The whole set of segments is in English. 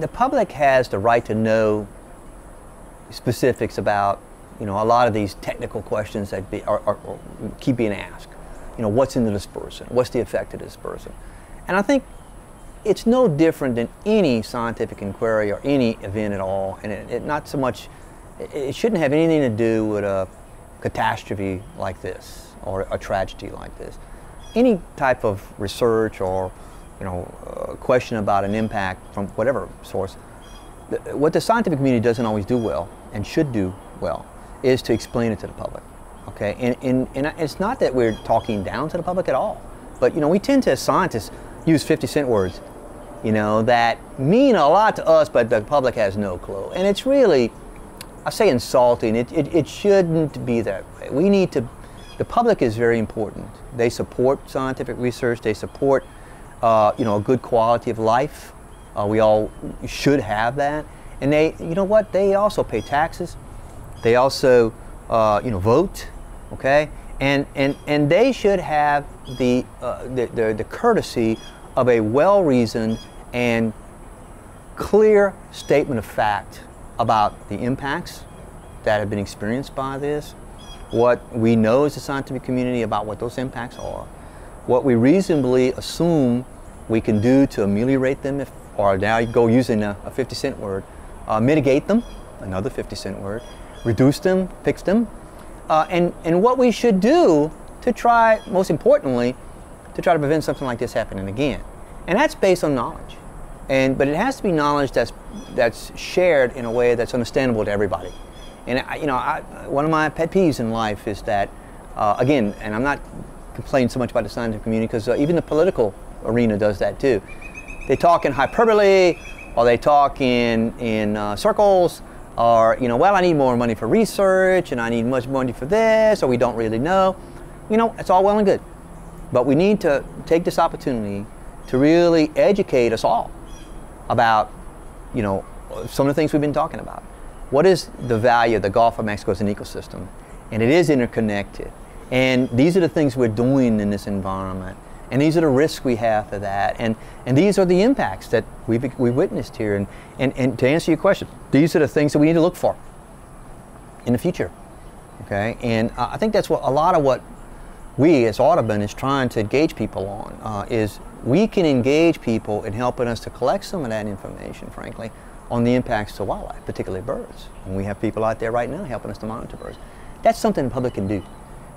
the public has the right to know specifics about, a lot of these technical questions that keep being asked. What's in the dispersant? What's the effect of the dispersant? And I think it's no different than any scientific inquiry or any event at all. And it not so much, it shouldn't have anything to do with a catastrophe like this or a tragedy like this. Any type of research or, question about an impact from whatever source, what the scientific community doesn't always do well and should do well is to explain it to the public. Okay, and it's not that we're talking down to the public at all, but we tend to, as scientists, use 50-cent words, that mean a lot to us, but the public has no clue. And it's really, I say insulting. It shouldn't be that way. We need to. The public is very important. They support scientific research. They support, a good quality of life. We all should have that. And they, what? They also pay taxes. They also, vote. Okay, and they should have the courtesy of a well-reasoned and clear statement of fact about the impacts that have been experienced by this, what we know as a scientific community about what those impacts are, what we reasonably assume we can do to ameliorate them, or now you go using a 50-cent word, mitigate them, another 50-cent word, reduce them, fix them, and what we should do to try, most importantly, to try to prevent something like this happening again. And that's based on knowledge. But it has to be knowledge that's shared in a way that's understandable to everybody. And one of my pet peeves in life is that, again, and I'm not complaining so much about the scientific community, because even the political arena does that too. They talk in hyperbole, or they talk in circles, or, well, I need more money for research, and I need much money for this, or we don't really know. It's all well and good. But we need to take this opportunity to really educate us all about, some of the things we've been talking about. What is the value of the Gulf of Mexico as an ecosystem? And it is interconnected. And these are the things we're doing in this environment. And these are the risks we have for that. And these are the impacts that we witnessed here. And to answer your question, these are the things that we need to look for in the future. Okay? And I think that's what a lot of what we as Audubon is trying to engage people on, is we can engage people in helping us to collect some of that information, frankly, on the impacts to wildlife, particularly birds. And we have people out there right now helping us to monitor birds. That's something the public can do.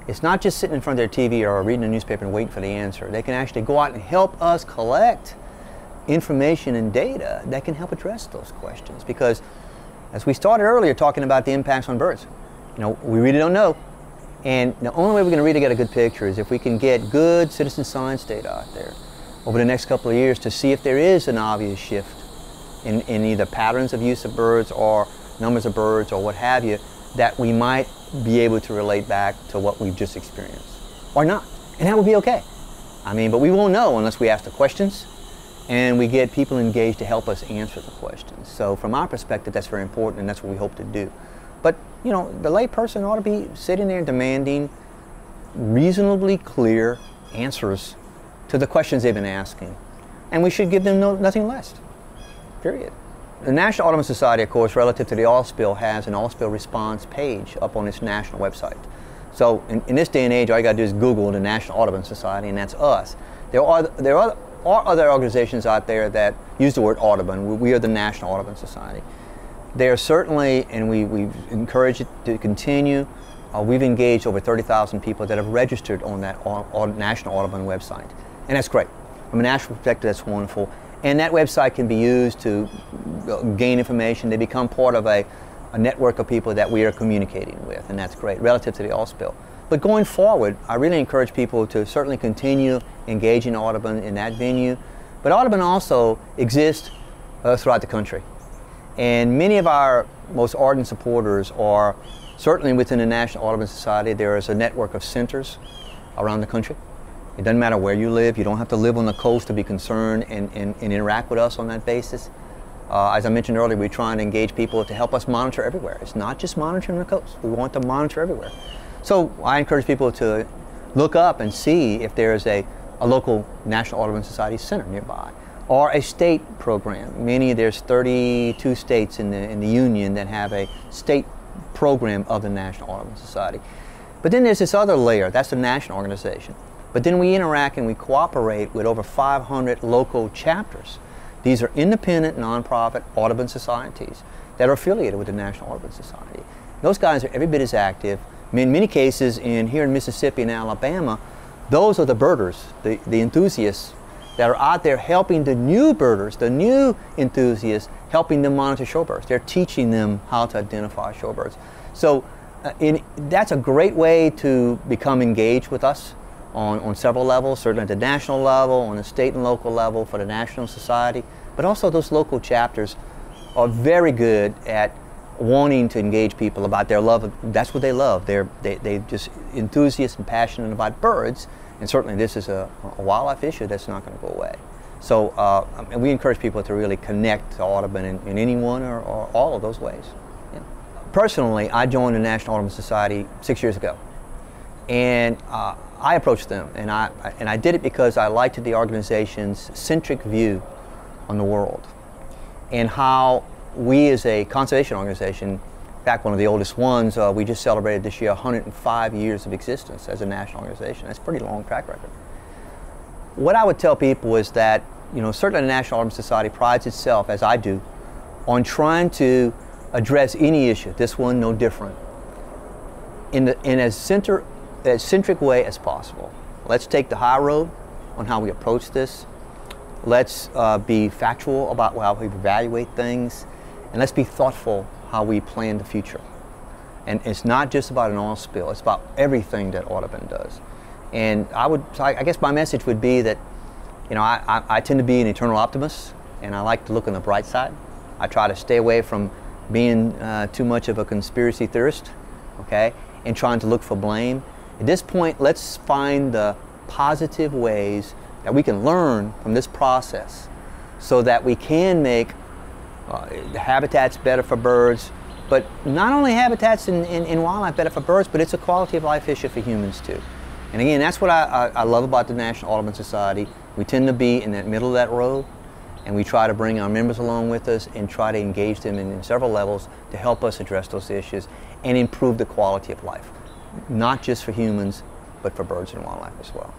It's not just sitting in front of their TV or reading a newspaper and waiting for the answer. They can actually go out and help us collect information and data that can help address those questions. Because as we started earlier talking about the impacts on birds, we really don't know. And the only way we're going to really get a good picture is if we can get good citizen science data out there over the next couple of years to see if there is an obvious shift in either patterns of use of birds or numbers of birds or what have you, that we might be able to relate back to what we've just experienced, or not. And that would be okay. But we won't know unless we ask the questions and we get people engaged to help us answer the questions. So from our perspective, that's very important, and that's what we hope to do. But, the lay person ought to be sitting there demanding reasonably clear answers to the questions they've been asking. And we should give them nothing less, period. The National Audubon Society, of course, relative to the oil spill, has an oil spill response page up on its national website. So in this day and age, all you got to do is Google the National Audubon Society, and that's us. There are other organizations out there that use the word Audubon. We are the National Audubon Society. They are certainly, and we've encouraged it to continue. We've engaged over 30,000 people that have registered on that National Audubon website. And that's great. From a national perspective, that's wonderful. And that website can be used to gain information. They become part of a network of people that we are communicating with, and that's great, relative to the oil spill. But going forward, I really encourage people to certainly continue engaging Audubon in that venue. But Audubon also exists throughout the country. And many of our most ardent supporters are certainly within the National Audubon Society. There is a network of centers around the country. It doesn't matter where you live. You don't have to live on the coast to be concerned and interact with us on that basis. As I mentioned earlier, we're trying to engage people to help us monitor everywhere. It's not just monitoring the coast. We want to monitor everywhere. So I encourage people to look up and see if there's a local National Audubon Society center nearby. or a state program. There's 32 states in the Union that have a state program of the National Audubon Society. But then there's this other layer, that's the national organization. But then we interact and we cooperate with over 500 local chapters. These are independent, nonprofit Audubon societies that are affiliated with the National Audubon Society. Those guys are every bit as active. In many cases, here in Mississippi and Alabama, those are the birders, the enthusiasts that are out there helping the new birders, the new enthusiasts, helping them monitor shorebirds. They're teaching them how to identify shorebirds. So that's a great way to become engaged with us on several levels, certainly at the national level, on the state and local level for the National Society, but also those local chapters are very good at wanting to engage people about their love. That's what they love. They're just enthusiasts and passionate about birds, and certainly this is a wildlife issue that's not going to go away. So and we encourage people to really connect to Audubon in any one or all of those ways. Yeah. Personally, I joined the National Audubon Society 6 years ago, and I approached them, and I did it because I liked the organization's centric view on the world, and how we as a conservation organization, in fact one of the oldest ones, we just celebrated this year 105 years of existence as a national organization. That's a pretty long track record. What I would tell people is that, certainly the National Audubon Society prides itself, as I do, on trying to address any issue, this one no different, in as centric way as possible. Let's take the high road on how we approach this. Let's be factual about how we evaluate things, and let's be thoughtful how we plan the future. And it's not just about an oil spill, it's about everything that Audubon does. And I guess my message would be that, I tend to be an eternal optimist, and I like to look on the bright side. I try to stay away from being too much of a conspiracy theorist, okay, and trying to look for blame. At this point, let's find the positive ways that we can learn from this process so that we can make the habitats better for birds, but not only habitats in wildlife better for birds, but it's a quality of life issue for humans too. And again, that's what I love about the National Audubon Society. We tend to be in that middle of that road, and we try to bring our members along with us and try to engage them in several levels to help us address those issues and improve the quality of life, not just for humans, but for birds and wildlife as well.